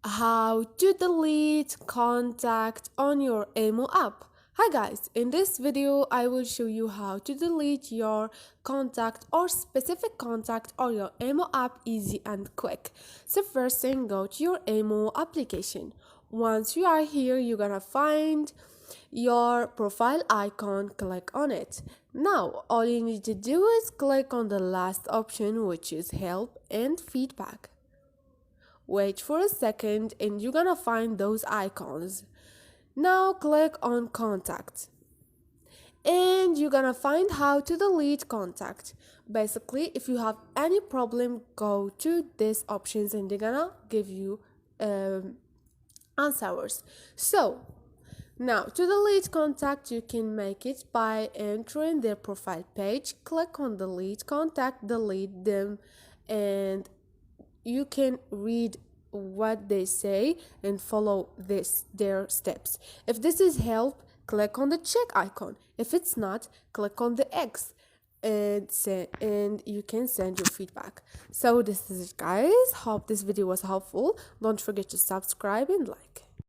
How to delete contact on your Imo app. Hi guys, in this video I will show you how to delete your contact or specific contact on your Imo app easy and quick. So first thing, go to your Imo application. Once you are here, you're gonna find your profile icon, click on it. Now all you need to do is click on the last option, which is help and feedback. Wait for a second and you're gonna find those icons. Now click on contact and you're gonna find how to delete contact. Basically, if you have any problem, go to these options and they're gonna give you answers. So now to delete contact, you can make it by entering their profile page, click on delete contact, delete them, and you can read what they say and follow their steps. If this is help, click on the check icon. If it's not, click on the X and you can send your feedback. So this is it, guys. Hope this video was helpful. Don't forget to subscribe and like.